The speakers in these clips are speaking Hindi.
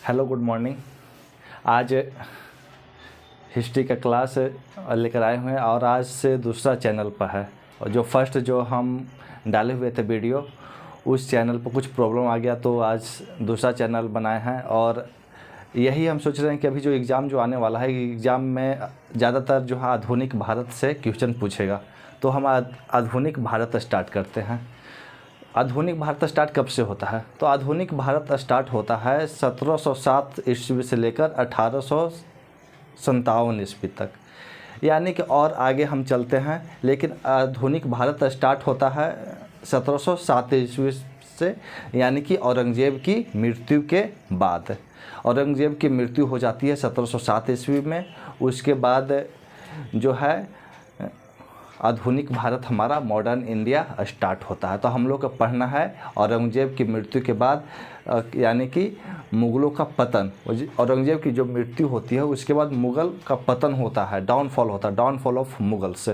Hello good morning. आज हिस्ट्री का क्लास लेकर आए हुए हैं और आज से दूसरा चैनल पर है। और जो फर्स्ट जो हम डाले हुए थे वीडियो, उस चैनल पर कुछ प्रॉब्लम आ गया तो आज दूसरा चैनल बनाए हैं। और यही हम सोच रहे हैं कि अभी जो एग्ज़ाम जो आने वाला है, एग्ज़ाम में ज़्यादातर जो है आधुनिक भारत से क्वेश्चन पूछेगा। तो हम आधुनिक भारत स्टार्ट करते हैं। आधुनिक भारत स्टार्ट कब से होता है? तो आधुनिक भारत स्टार्ट होता है 1707 ईस्वी से लेकर 1857 ईस्वी तक, यानी कि और आगे हम चलते हैं। लेकिन आधुनिक भारत स्टार्ट होता है 1707 ईस्वी से, यानी कि औरंगजेब की मृत्यु के बाद। औरंगजेब की मृत्यु हो जाती है 1707 ईस्वी में। उसके बाद जो है आधुनिक भारत हमारा मॉडर्न इंडिया स्टार्ट होता है। तो हम लोग को पढ़ना है औरंगजेब की मृत्यु के बाद, यानी कि मुग़लों का पतन। औरंगजेब की जो मृत्यु होती है उसके बाद मुग़ल का पतन होता है, डाउनफॉल होता है, डाउनफॉल ऑफ मुग़ल्स।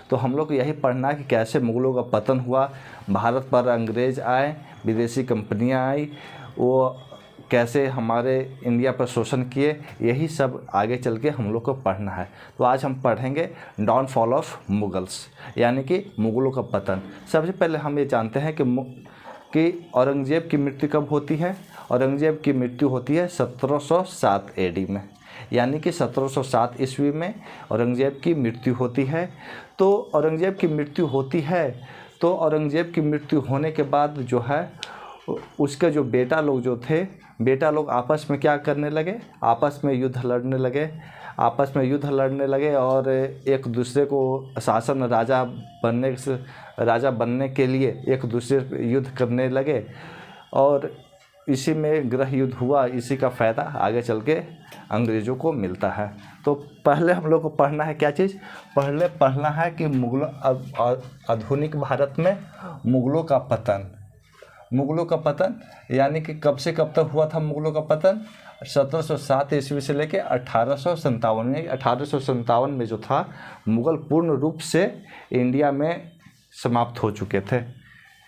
तो हम लोग को यही पढ़ना है कि कैसे मुग़लों का पतन हुआ, भारत पर अंग्रेज़ आए, विदेशी कंपनियां आई, वो कैसे हमारे इंडिया पर शोषण किए, यही सब आगे चल के हम लोग को पढ़ना है। तो आज हम पढ़ेंगे डाउनफॉल ऑफ मुग़ल्स, यानी कि मुग़लों का पतन। सबसे पहले हम ये जानते हैं कि औरंगजेब की मृत्यु कब होती है। औरंगजेब की मृत्यु होती है 1707 AD में, यानी कि 1707 ईस्वी में औरंगजेब की मृत्यु होती है। तो औरंगजेब की मृत्यु होती है, तो औरंगजेब की मृत्यु होने के बाद जो है उसके जो बेटा लोग जो थे, बेटा लोग आपस में क्या करने लगे, आपस में युद्ध लड़ने लगे और एक दूसरे को शासन राजा बनने के लिए एक दूसरे से युद्ध करने लगे। और इसी में गृह युद्ध हुआ। इसी का फ़ायदा आगे चल के अंग्रेज़ों को मिलता है। तो पहले हम लोग को पढ़ना है क्या चीज़, पहले पढ़ना है कि आधुनिक भारत में मुग़लों का पतन। मुग़लों का पतन यानी कि कब से कब तक हुआ था मुग़लों का पतन? 1707 ईस्वी से लेकर 1857 में। 1857 में जो था, मुग़ल पूर्ण रूप से इंडिया में समाप्त हो चुके थे।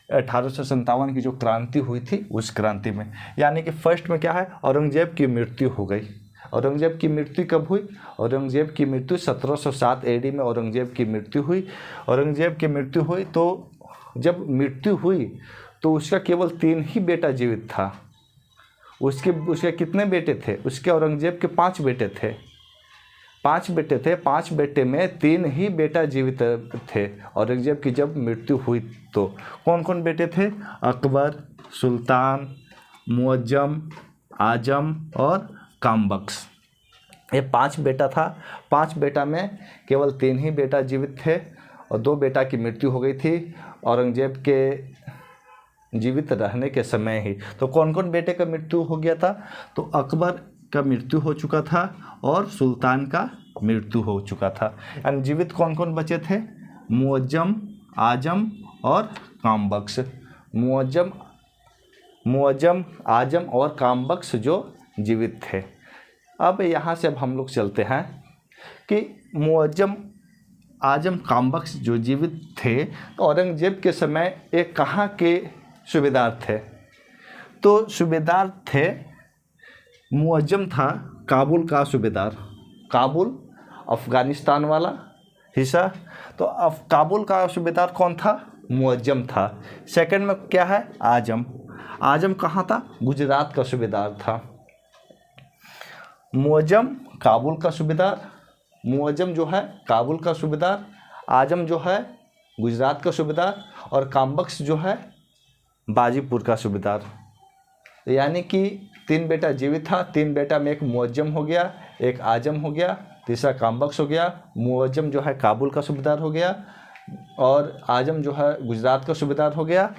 1857 की जो क्रांति हुई थी, उस क्रांति में, यानी कि फर्स्ट में क्या है, औरंगजेब की मृत्यु हो गई। औरंगजेब की मृत्यु कब हुई? औरंगजेब की मृत्यु 1707 AD में औरंगजेब की मृत्यु हुई। औरंगजेब की मृत्यु हुई तो जब मृत्यु हुई तो उसका केवल 3 ही बेटा जीवित था। उसके कितने बेटे थे? उसके औरंगजेब के 5 बेटे थे। 5 बेटे में 3 ही बेटा जीवित थे औरंगजेब की जब मृत्यु हुई। तो कौन कौन बेटे थे? अकबर, सुल्तान, मुअज्जम, आजम और कामबख्श। ये 5 बेटा था। 5 बेटा में केवल 3 ही बेटा जीवित थे और 2 बेटा की मृत्यु हो गई थी औरंगजेब के जीवित रहने के समय ही। तो कौन कौन बेटे का मृत्यु हो गया था? तो अकबर का मृत्यु हो चुका था और सुल्तान का मृत्यु हो चुका था। यानी जीवित कौन कौन बचे थे? मुअज्जम, आजम और कामबख्श। मुअज्जम, आजम और कामबख्श जो जीवित थे। अब यहाँ से अब हम लोग चलते हैं कि मुअज्जम, आजम, कामबख्श जो जीवित थे, तो औरंगजेब के समय एक कहाँ के सूबेदार थे? तो सूबेदार थे, मुअज्जम था काबुल का सूबेदार। काबुल अफ़गानिस्तान वाला हिस्सा। तो अब काबुल का सूबेदार कौन था? मुअज्जम था। सेकंड में क्या है? आजम। आजम कहाँ था? गुजरात का सूबेदार था। मुअज्जम काबुल का सूबेदार, मुअज्जम जो है काबुल का सूबेदार, आजम जो है गुजरात का सूबेदार और कामबख्श जो है बाजीपुर का सूबेदार। यानी कि 3 बेटा जीवित था। 3 बेटा में एक मुअज्जम हो गया, एक आजम हो गया, तीसरा कामबख्श हो गया। मुअज्जम जो है काबुल का सूबेदार हो गया और आजम जो है गुजरात का सूबेदार हो गया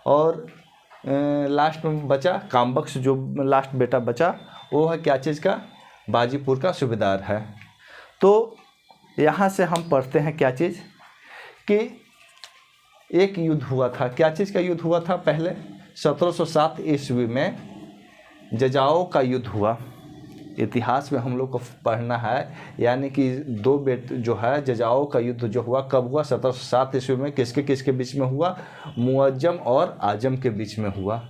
और लास्ट में बचा कामबख्श, जो लास्ट बेटा बचा वो है क्या चीज़ का? बाजीपुर का सूबेदार है। तो यहाँ से हम पढ़ते हैं क्या चीज़ कि एक युद्ध हुआ था। क्या चीज़ का युद्ध हुआ था? पहले 1707 ईस्वी में जजाओ का युद्ध हुआ। इतिहास में हम लोग को पढ़ना है, यानी कि 2 बेटे जो है, जजाओ का युद्ध जो हुआ कब हुआ? 1707 ईस्वी में। किसके किसके बीच में हुआ? मुअज्जम और आजम के बीच में हुआ।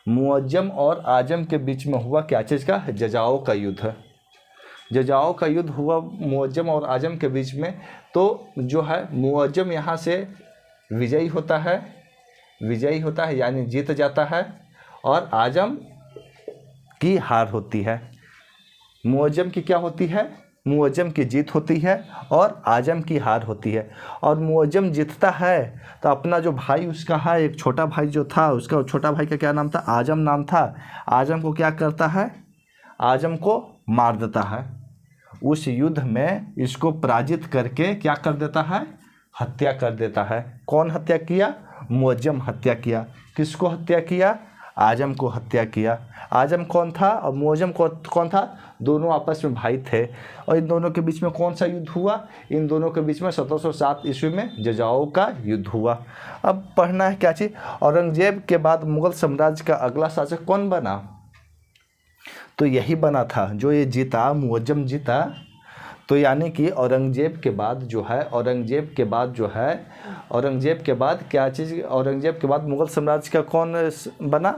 मुअज्जम और आजम के बीच में हुआ क्या चीज़ का? जजाओ का युद्ध। जजाओ का युद्ध हुआ मुअज्जम और आजम के बीच में। तो जो है मुअज्जम यहाँ से विजयी होता है यानी जीत जाता है, और आजम की हार होती है। मुअज्जम की क्या होती है? मुअज्जम की जीत होती है और आजम की हार होती है। और मुअज्जम जीतता है तो अपना जो भाई उसका है, एक छोटा भाई जो था, उसका छोटा भाई का क्या नाम था? आजम नाम था। आजम को क्या करता है? आजम को मार देता है। उस युद्ध में इसको पराजित करके क्या कर देता है? हत्या कर देता है। कौन हत्या किया? मुअज्जम हत्या किया। किसको हत्या किया? आजम को हत्या किया। आजम कौन था और मुअज्जम कौन था? दोनों आपस में भाई थे। और इन दोनों के बीच में कौन सा युद्ध हुआ? इन दोनों के बीच में 1707 ईस्वी में जजाओ का युद्ध हुआ। अब पढ़ना है क्या चीज़? औरंगजेब के बाद मुगल साम्राज्य का अगला शासक कौन बना? तो यही बना था जो ये जीता, मुअज्जम जीता। तो यानी कि औरंगजेब के बाद क्या चीज़? औरंगजेब के बाद मुगल साम्राज्य का कौन बना?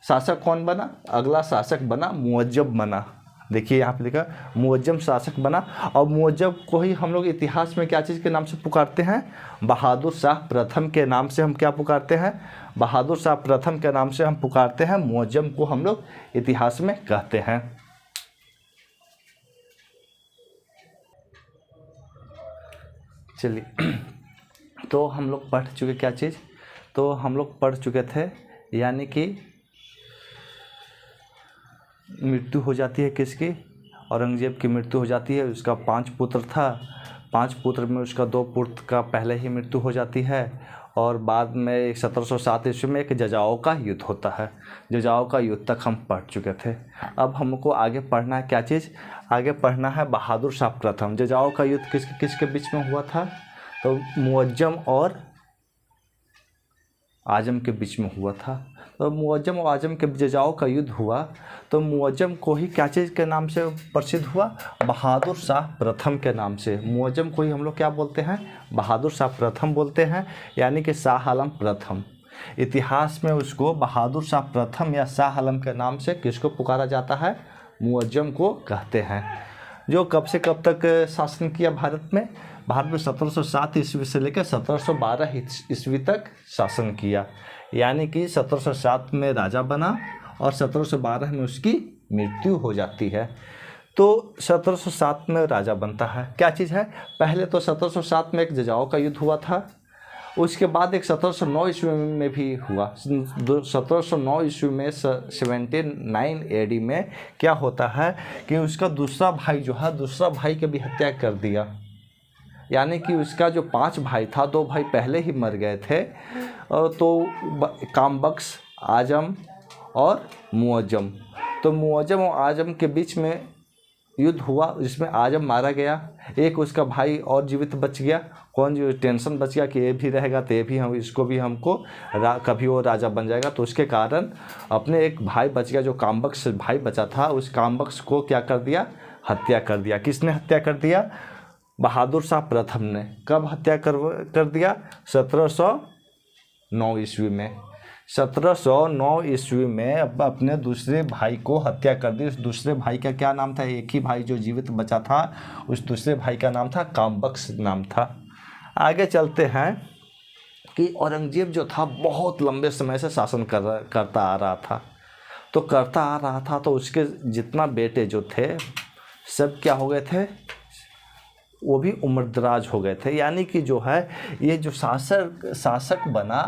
शासक कौन बना? अगला शासक बना मुअज्जम बना। देखिए यहाँ पे लिखा मुअज्जम शासक बना। और मुअज्जम को ही हम लोग इतिहास में क्या चीज़ के नाम से पुकारते हैं? बहादुर शाह प्रथम के नाम से हम क्या पुकारते हैं? बहादुर शाह प्रथम के नाम से हम पुकारते हैं। मुअज्जम को हम लोग इतिहास में कहते हैं। चलिए, तो हम लोग पढ़ चुके क्या चीज़? तो हम लोग पढ़ चुके थे यानी कि मृत्यु हो जाती है किसकी? औरंगजेब की मृत्यु हो जाती है। उसका 5 पुत्र था। 5 पुत्र में उसका 2 पुत्र का पहले ही मृत्यु हो जाती है। और बाद में 1707 ईस्वी में एक जजाओ का युद्ध होता है। जजाओ का युद्ध तक हम पढ़ चुके थे। अब हमको आगे पढ़ना है क्या चीज़? आगे पढ़ना है बहादुर शाह प्रथम। जजाओ का युद्ध किसके बीच में हुआ था? तो मुअज्जम और आजम के बीच में हुआ था। तो मुअज्जम और आजम के जजाओ का युद्ध हुआ तो मुअज्जम को ही क्या चीज़ के नाम से प्रसिद्ध हुआ? बहादुर शाह प्रथम के नाम से। मुअज्जम को ही हम लोग क्या बोलते हैं? बहादुर शाह प्रथम बोलते हैं, यानी कि शाह आलम प्रथम। इतिहास में उसको बहादुर शाह प्रथम या शाह आलम के नाम से किसको पुकारा जाता है? मुअज्जम को कहते हैं। जो कब से कब तक शासन किया भारत में? भारत में 1707 ईस्वी से लेकर 1712 ईस्वी तक शासन किया। यानी कि 1707 में राजा बना और 1712 में उसकी मृत्यु हो जाती है। तो 1707 में राजा बनता है। क्या चीज़ है? पहले तो 1707 में एक जजाओ का युद्ध हुआ था। उसके बाद एक 1709 ईस्वी में भी हुआ। 1709 ईस्वी में 79 AD में क्या होता है कि उसका दूसरा भाई जो है, दूसरा भाई की भी हत्या कर दिया। यानी कि उसका जो 5 भाई था, 2 भाई पहले ही मर गए थे। तो कामबख्श, आजम और मुअज्जम। तो मुअज्जम और आजम के बीच में युद्ध हुआ, जिसमें आजम मारा गया। एक उसका भाई और जीवित बच गया। कौन? जो टेंशन बच गया कि ये भी रहेगा तो ये भी हम इसको भी हमको कभी वो राजा बन जाएगा। तो उसके कारण अपने एक भाई बच गया, जो कामबख्श भाई बचा था, उस कामबख्श को क्या कर दिया? हत्या कर दिया। किसने हत्या कर दिया? बहादुर शाह प्रथम ने। कब हत्या कर दिया? 1709 ईस्वी में। 1709 ईस्वी में अपने दूसरे भाई को हत्या कर दी। उस दूसरे भाई का क्या नाम था? एक ही भाई जो जीवित बचा था, उस दूसरे भाई का नाम था कामबख्श नाम था। आगे चलते हैं कि औरंगजेब जो था बहुत लंबे समय से शासन करता आ रहा था। तो उसके जितना बेटे जो थे सब क्या हो गए थे? वो भी उम्रदराज हो गए थे। यानी कि जो है ये जो शासक बना,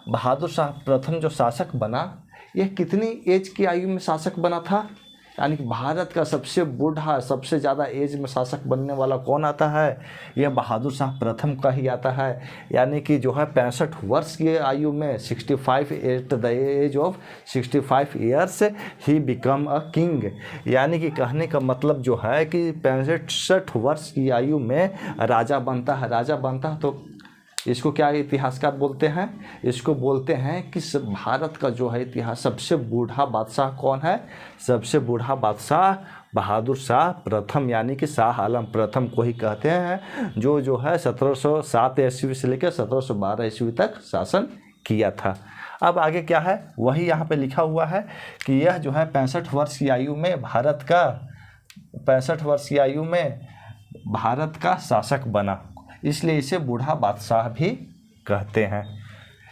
बहादुर शाह प्रथम जो शासक बना, यह कितनी एज की आयु में शासक बना था? यानी कि भारत का सबसे बूढ़ा, सबसे ज़्यादा एज में शासक बनने वाला कौन आता है? यह बहादुर शाह प्रथम का ही आता है। यानी कि जो है 65 वर्ष की आयु में 65 at the age of 65 years he become a king. यानी कि कहने का मतलब जो है कि 65 वर्ष की आयु में राजा बनता है। तो इसको क्या इतिहासकार बोलते हैं? इसको बोलते हैं कि भारत का जो है इतिहास सबसे बूढ़ा बादशाह कौन है? सबसे बूढ़ा बादशाह बहादुर शाह प्रथम, यानी कि शाह आलम प्रथम को ही कहते हैं, जो है 1707 ईस्वी से लेकर 1712 ईस्वी तक शासन किया था। अब आगे क्या है, वही यहाँ पे लिखा हुआ है कि यह जो है 65 वर्ष की आयु में 65 वर्ष की आयु में भारत का शासक बना, इसलिए इसे बूढ़ा बादशाह भी कहते हैं।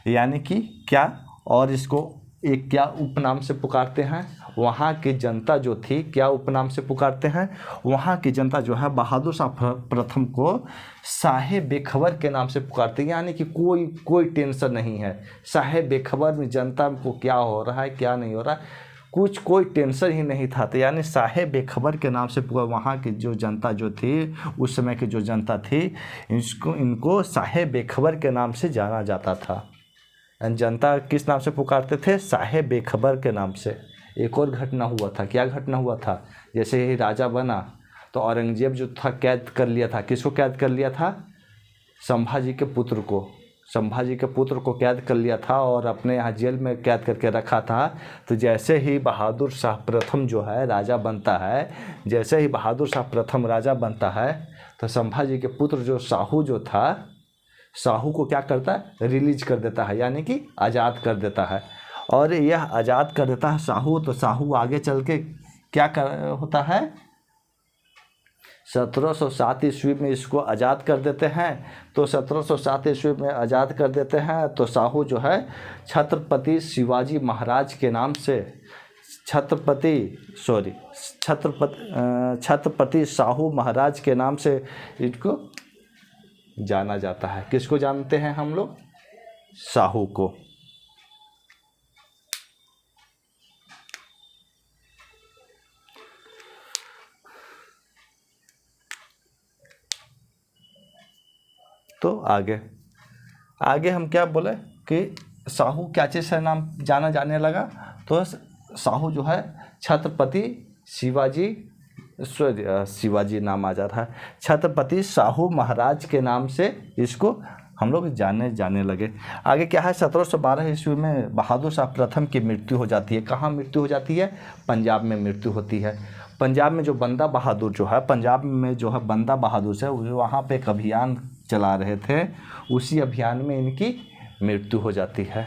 यानी कि क्या, और इसको एक क्या उपनाम से पुकारते हैं, वहाँ की जनता जो थी क्या उपनाम से पुकारते हैं, वहाँ की जनता जो है बहादुर शाह प्रथम को शाहे बेखबर के नाम से पुकारते हैं। यानी कि कोई टेंशन नहीं है, शाहे बेखबर में जनता को क्या हो रहा है क्या नहीं हो रहा है, कोई टेंशन ही नहीं था। तो यानी शाहे बेखबर के नाम से पुकार, वहाँ की जो जनता जो थी, उस समय की जो जनता थी, इनको शाहे बेखबर के नाम से जाना जाता था। जनता किस नाम से पुकारते थे, शाहे बेखबर के नाम से। एक और घटना हुआ था, क्या घटना हुआ था, जैसे ही राजा बना तो औरंगजेब जो था कैद कर लिया था, किसको कैद कर लिया था, संभाजी के पुत्र को कैद कर लिया था और अपने यहाँ जेल में कैद करके रखा था। तो जैसे ही बहादुर शाह प्रथम जो है राजा बनता है, जैसे ही बहादुर शाह प्रथम राजा बनता है, तो संभाजी के पुत्र जो साहू जो था, साहू को क्या करता है, रिलीज कर देता है, यानी कि आज़ाद कर देता है। और यह आज़ाद कर देता है साहू, तो साहू आगे चल के क्या होता है, 1707 ईस्वी में इसको आज़ाद कर देते हैं। तो 1707 ईस्वी में आज़ाद कर देते हैं तो साहू जो है छत्रपति शिवाजी महाराज के नाम से, छत्रपति साहू महाराज के नाम से इसको जाना जाता है। किसको जानते हैं हम लोग, साहू को। तो आगे हम क्या बोले कि साहू क्या चीज़ से नाम जाना जाने लगा, तो साहू जो है छत्रपति शिवाजी नाम आ जा रहा है, छत्रपति साहू महाराज के नाम से इसको हम लोग जाने लगे। आगे क्या है, 1712 ईस्वी में बहादुर शाह प्रथम की मृत्यु हो जाती है। कहाँ मृत्यु हो जाती है, पंजाब में मृत्यु होती है। पंजाब में जो बंदा बहादुर जो है, पंजाब में जो है बंदा बहादुर से वहाँ पे एक अभियान चला रहे थे, उसी अभियान में इनकी मृत्यु हो जाती है।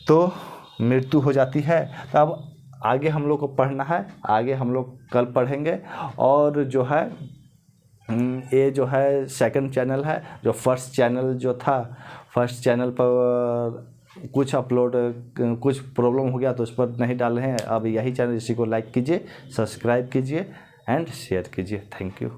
तो मृत्यु हो जाती है, तो अब आगे हम लोग को पढ़ना है, आगे हम लोग कल पढ़ेंगे। और जो है ये जो है सेकंड चैनल है, जो फर्स्ट चैनल जो था, फर्स्ट चैनल पर कुछ प्रॉब्लम हो गया तो उस पर नहीं डाले हैं। अब यही चैनल, इसी को लाइक कीजिए, सब्सक्राइब कीजिए एंड शेयर कीजिए। Thank you.